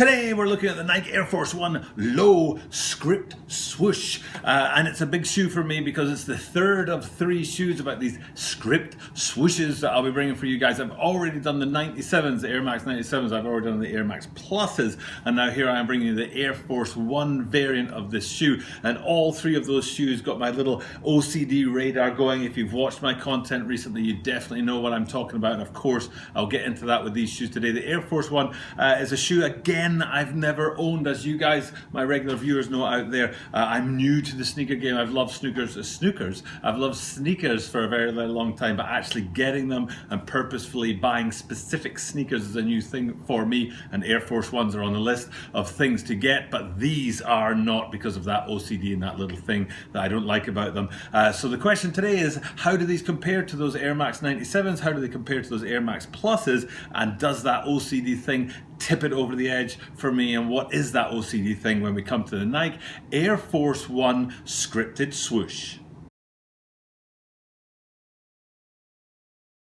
Today we're looking at the Nike Air Force 1 Low Script Swoosh, and it's a big shoe for me because it's the third of three shoes about these Script Swooshes that I'll be bringing for you guys. I've already done the 97s, the Air Max 97s, I've already done the Air Max Pluses, and now here I am bringing you the Air Force 1 variant of this shoe. And all three of those shoes got my little OCD radar going. If you've watched my content recently, you definitely know what I'm talking about, and of course I'll get into that with these shoes today. The Air Force 1 is a shoe, again, I've never owned. As you guys, my regular viewers, know out there, I'm new to the sneaker game. I've loved sneakers. I've loved sneakers for a very, very long time, but actually getting them and purposefully buying specific sneakers is a new thing for me, and Air Force 1s are on the list of things to get, but these are not, because of that OCD and that little thing that I don't like about them. So the question today is, how do these compare to those Air Max 97s? How do they compare to those Air Max Pluses? And does that OCD thing tip it over the edge for me? And what is that OCD thing when we come to the Nike Air Force 1 Scripted Swoosh?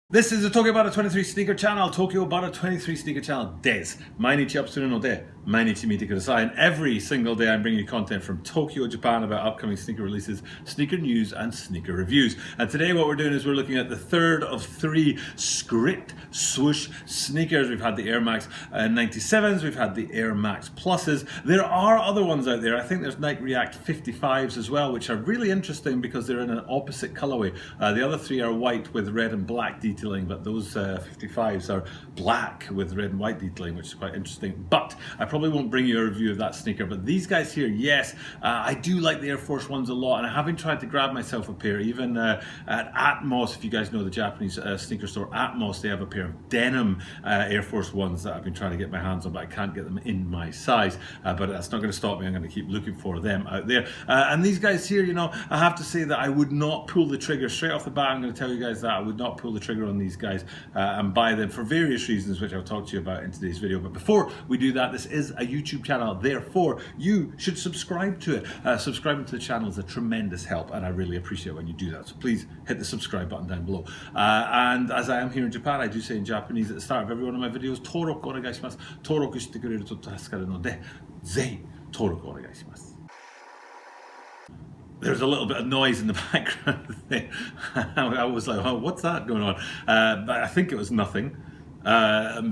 This is the Tokyo Bada 23 Sneaker Channel, Tokyo Bada 23 Sneaker Channel です。毎日アップするので、毎日見てください. And every single day I'm bringing you content from Tokyo, Japan about upcoming sneaker releases, sneaker news and sneaker reviews. And today what we're doing is we're looking at the third of three Script Swoosh sneakers. We've had the Air Max 97s, we've had the Air Max Pluses. There are other ones out there. I think there's Nike React 55s as well, which are really interesting because they're in an opposite colorway. The other three are white with red and black detailing, but those 55s are black with red and white detailing, which is quite interesting. But I probably won't bring you a review of that sneaker, but these guys here, yes, I do like the Air Force 1s a lot, and I have been trying to grab myself a pair. Even at Atmos, if you guys know the Japanese sneaker store Atmos, they have a pair of denim Air Force 1s that I've been trying to get my hands on, but I can't get them in my size. But that's not going to stop me. I'm going to keep looking for them out there. And these guys here, you know, I have to say that I would not pull the trigger straight off the bat. I'm going to tell you guys that I would not pull the trigger on these guys and buy them for various reasons, which I'll talk to you about in today's video. But before we do that, this is a YouTube channel, therefore you should subscribe to it. Subscribing to the channel is a tremendous help, and I really appreciate when you do that. So please hit the subscribe button down below. And as I am here in Japan, I do say in Japanese at the start of every one of my videos, 登録お願いします。登録してくれると助かるので、ぜひ登録お願いします。There's a little bit of noise in the background there. I was like, oh, what's that going on? But I think it was nothing.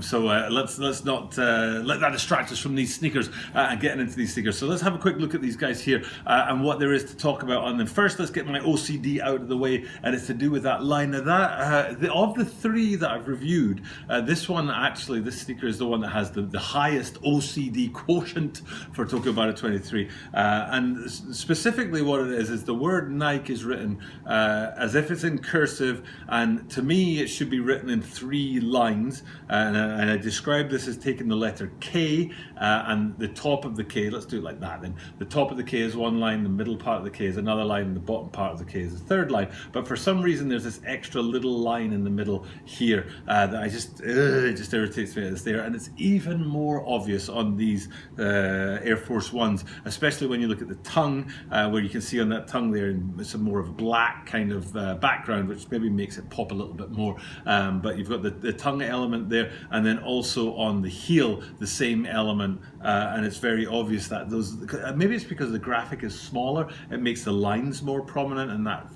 So let's not let that distract us from these sneakers and getting into these sneakers. So let's have a quick look at these guys here and what there is to talk about on them. First, let's get my OCD out of the way, and it's to do with that line. Now that of the three that I've reviewed, this one actually, this sneaker is the one that has the highest OCD quotient for Tokyo Bada 23. And specifically what it is the word Nike is written as if it's in cursive, and to me it should be written in three lines. And I describe this as taking the letter K and the top of the K, let's do it like that then. The top of the K is one line, the middle part of the K is another line, and the bottom part of the K is the third line. But for some reason there's this extra little line in the middle here that it just irritates me that it's there. And it's even more obvious on these Air Force 1s, especially when you look at the tongue, where you can see on that tongue there some more of a black kind of background, which maybe makes it pop a little bit more. But you've got the tongue element there, and then also on the heel the same element, and it's very obvious that those, maybe it's because the graphic is smaller, it makes the lines more prominent, and that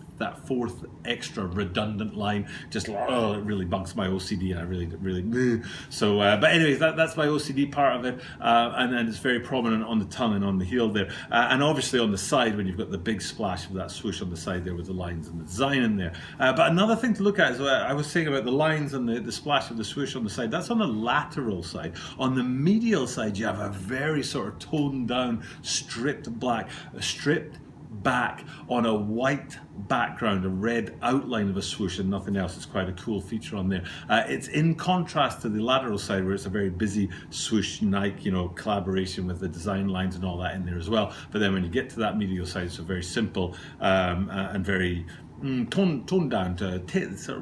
fourth extra redundant line just it really bugs my OCD, and I really so but anyways, that's my OCD part of it, and then it's very prominent on the tongue and on the heel there, and obviously on the side when you've got the big splash of that swoosh on the side there with the lines and the design in there. But another thing to look at is I was saying about the lines and the splash of the swoosh on the side. That's on the lateral side. On the medial side you have a very sort of toned down stripped back on a white background, a red outline of a swoosh and nothing else. It's quite a cool feature on there. It's in contrast to the lateral side where it's a very busy swoosh Nike, you know, collaboration with the design lines and all that in there as well. But then when you get to that medial side, it's a very simple and very toned down to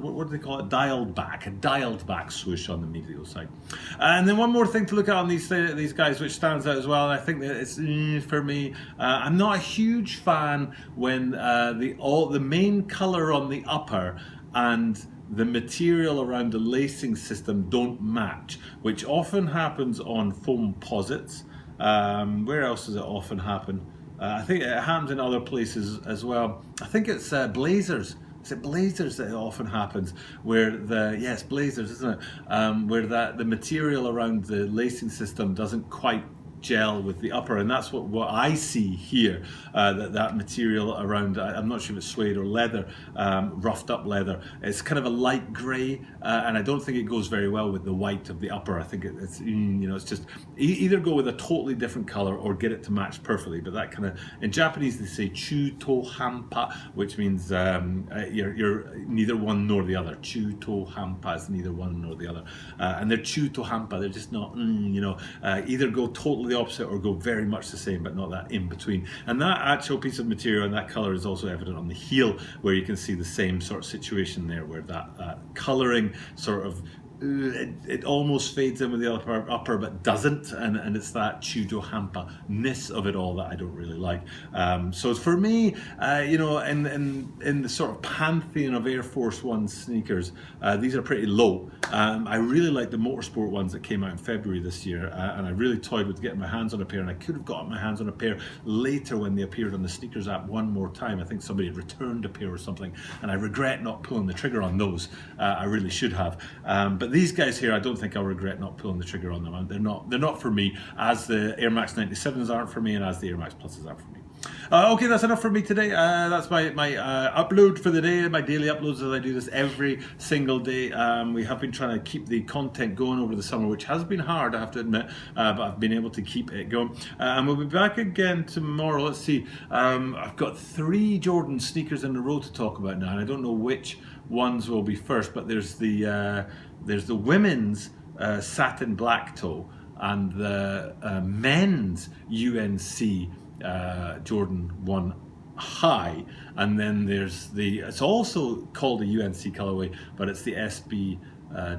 what do they call it? Dialed back swoosh on the medial side. And then one more thing to look at on these guys, which stands out as well, and I think that it's for me. I'm not a huge fan when the main color on the upper and the material around the lacing system don't match, which often happens on foam posits. Where else does it often happen? I think it happens in other places as well. I think it's blazers. Is it blazers that it often happens where yes, blazers, isn't it? Where the material around the lacing system doesn't quite gel with the upper, and that's what I see here, that material around, I'm not sure if it's suede or leather, roughed up leather. It's kind of a light grey, and I don't think it goes very well with the white of the upper. I think it's it's just either go with a totally different color or get it to match perfectly. But that kind of, in Japanese they say chuto hampa, which means you're neither one nor the other. Chuto hampa is neither one nor the other, and they're chuto hampa, they're just not either go totally the opposite or go very much the same, but not that in between. And that actual piece of material and that color is also evident on the heel, where you can see the same sort of situation there, where that coloring sort of it almost fades in with the upper but doesn't, and it's that chudo hampa-ness of it all that I don't really like. So for me, in the sort of pantheon of Air Force One sneakers, these are pretty low. I really like the Motorsport ones that came out in February this year, and I really toyed with getting my hands on a pair, and I could have gotten my hands on a pair later when they appeared on the sneakers app one more time. I think somebody had returned a pair or something, and I regret not pulling the trigger on those. I really should have. But these guys here, I don't think I'll regret not pulling the trigger on them. They're not for me, as the Air Max 97s aren't for me, and as the Air Max Pluses aren't for me. Okay, that's enough for me today. That's my upload for the day, my daily uploads, as I do this every single day. We have been trying to keep the content going over the summer, which has been hard, I have to admit, but I've been able to keep it going. And we'll be back again tomorrow. Let's see. I've got 3 Jordan sneakers in a row to talk about now, and I don't know which ones will be first, but there's the women's satin black toe and the men's UNC Jordan 1 high, and then there's it's also called a UNC colorway, but it's the SB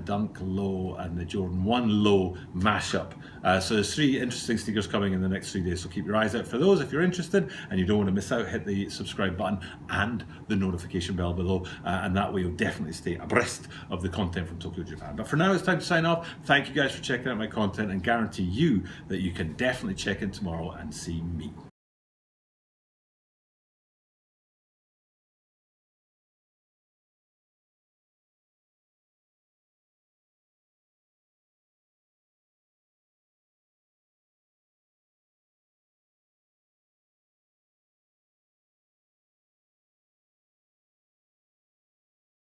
Dunk Low and the Jordan 1 Low mashup. So there's 3 interesting sneakers coming in the next 3 days, so keep your eyes out for those if you're interested and you don't want to miss out. Hit the subscribe button and the notification bell below, and that way you'll definitely stay abreast of the content from Tokyo, Japan. But for now, it's time to sign off. Thank you guys for checking out my content, and guarantee you that you can definitely check in tomorrow and see me.